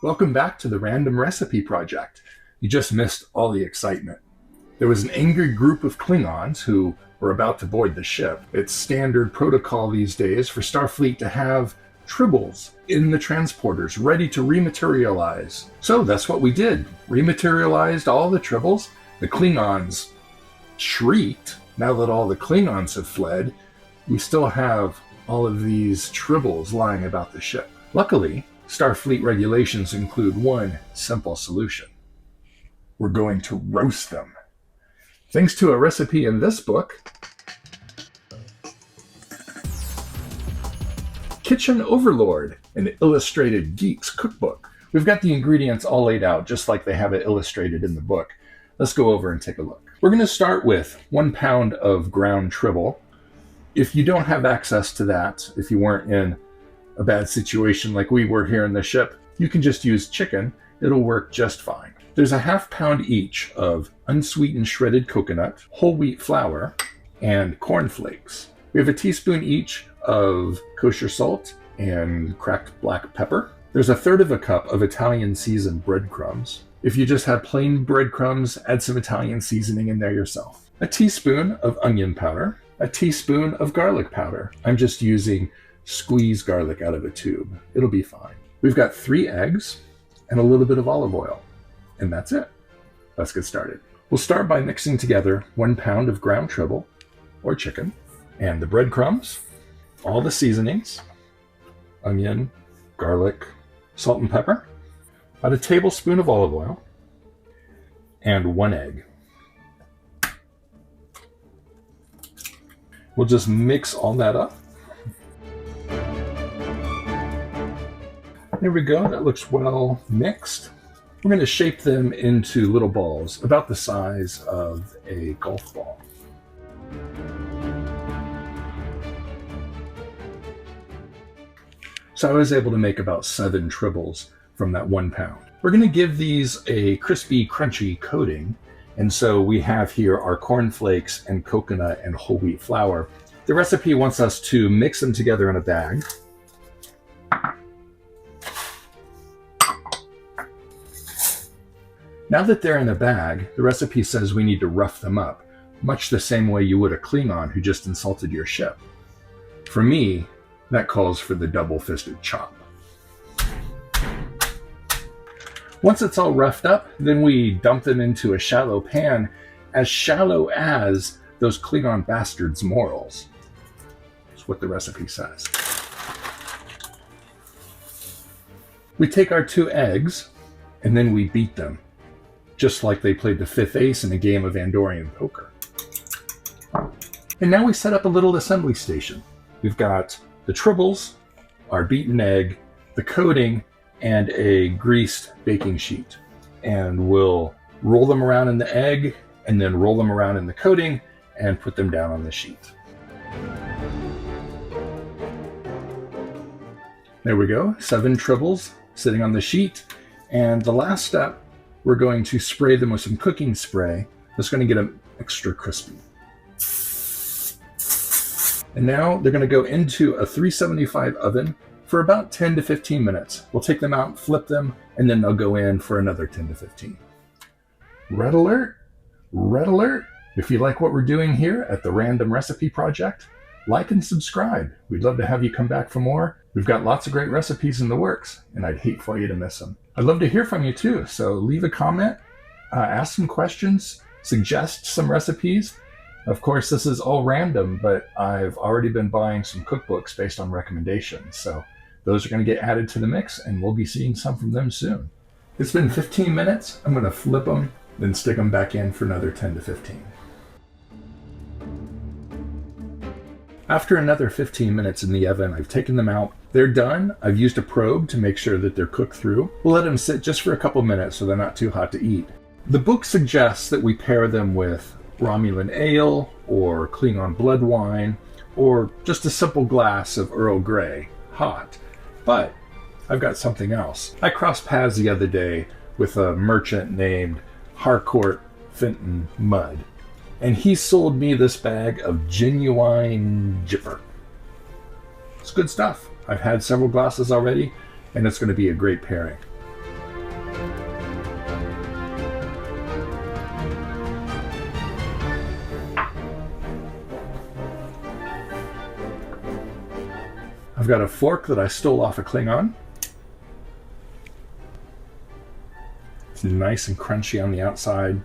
Welcome back to the Random Recipe Project. You just missed all the excitement. There was an angry group of Klingons who were about to board the ship. It's standard protocol these days for Starfleet to have Tribbles in the transporters ready to rematerialize. So that's what we did. Rematerialized all the Tribbles. The Klingons shrieked. Now that all the Klingons have fled, we still have all of these Tribbles lying about the ship. Luckily, Starfleet regulations include one simple solution. We're going to roast them. Thanks to a recipe in this book, Kitchen Overlord, an illustrated Geek's cookbook. We've got the ingredients all laid out just like they have it illustrated in the book. Let's go over and take a look. We're going to start with 1 pound of ground tribble. If you don't have access to that, if you weren't in a bad situation like we were here in the ship, you can just use chicken. It'll work just fine. There's a 1/2 pound each of unsweetened shredded coconut, whole wheat flour, and corn flakes. We have a teaspoon each of kosher salt and cracked black pepper. There's 1/3 cup of Italian seasoned breadcrumbs. If you just have plain breadcrumbs, add some Italian seasoning in there yourself. A teaspoon of onion powder, a teaspoon of garlic powder. I'm just using squeezed garlic out of a tube. It'll be fine. We've got 3 eggs and a little bit of olive oil. And that's it. Let's get started. We'll start by mixing together 1 pound of ground tribble, or chicken, and the breadcrumbs, all the seasonings, onion, garlic, salt and pepper, about a tablespoon of olive oil, and 1 egg. We'll just mix all that up. There we go, that looks well mixed. We're going to shape them into little balls, about the size of a golf ball. So I was able to make about 7 tribbles from that 1 pound. We're going to give these a crispy, crunchy coating, and so we have here our cornflakes and coconut and whole wheat flour. The recipe wants us to mix them together in a bag. Now that they're in a bag, the recipe says we need to rough them up, much the same way you would a Klingon who just insulted your ship. For me, that calls for the double-fisted chop. Once it's all roughed up, then we dump them into a shallow pan, as shallow as those Klingon bastards' morals. That's what the recipe says. We take our 2 eggs, and then we beat them, just like they played the 5th ace in a game of Andorian poker. And now we set up a little assembly station. We've got the tribbles, our beaten egg, the coating, and a greased baking sheet. And we'll roll them around in the egg, and then roll them around in the coating, and put them down on the sheet. There we go, 7 tribbles sitting on the sheet. And the last step, we're going to spray them with some cooking spray that's going to get them extra crispy. And now they're going to go into a 375 oven for about 10 to 15 minutes. We'll take them out, flip them, and then they'll go in for another 10 to 15. Red alert! Red alert! If you like what we're doing here at the Random Recipe Project, like and subscribe. We'd love to have you come back for more. We've got lots of great recipes in the works, and I'd hate for you to miss them. I'd love to hear from you too, so leave a comment, ask some questions, suggest some recipes. Of course, this is all random, but I've already been buying some cookbooks based on recommendations, so those are going to get added to the mix, and we'll be seeing some from them soon. It's been 15 minutes. I'm going to flip them, then stick them back in for another 10 to 15. After another 15 minutes in the oven, I've taken them out. They're done. I've used a probe to make sure that they're cooked through. We'll let them sit just for a couple minutes so they're not too hot to eat. The book suggests that we pair them with Romulan ale or Klingon blood wine or just a simple glass of Earl Grey, hot. But I've got something else. I crossed paths the other day with a merchant named Harcourt Fenton Mudd, and he sold me this bag of genuine Gipper. It's good stuff. I've had several glasses already, and it's going to be a great pairing. I've got a fork that I stole off a Klingon. It's nice and crunchy on the outside,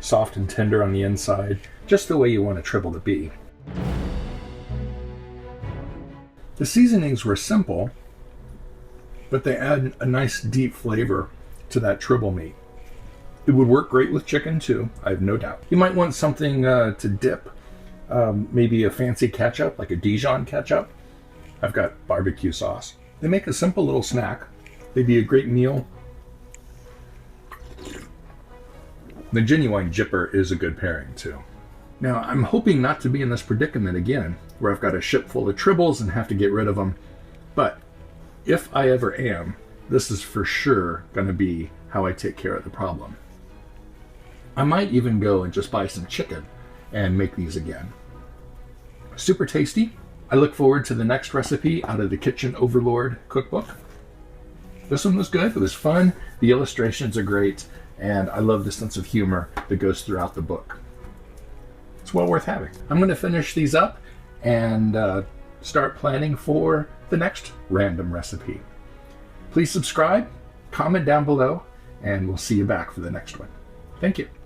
soft and tender on the inside, just the way you want a Tribble to be. The seasonings were simple, but they add a nice deep flavor to that Tribble meat. It would work great with chicken too, I have no doubt. You might want something to dip, maybe a fancy ketchup, like a Dijon ketchup. I've got barbecue sauce. They make a simple little snack. They'd be a great meal. The genuine jipper is a good pairing too. Now, I'm hoping not to be in this predicament again, where I've got a ship full of Tribbles and have to get rid of them. But if I ever am, this is for sure going to be how I take care of the problem. I might even go and just buy some chicken and make these again. Super tasty. I look forward to the next recipe out of the Kitchen Overlord cookbook. This one was good. It was fun. The illustrations are great. And I love the sense of humor that goes throughout the book. It's well worth having. I'm going to finish these up and start planning for the next random recipe. Please subscribe, comment down below, and we'll see you back for the next one. Thank you.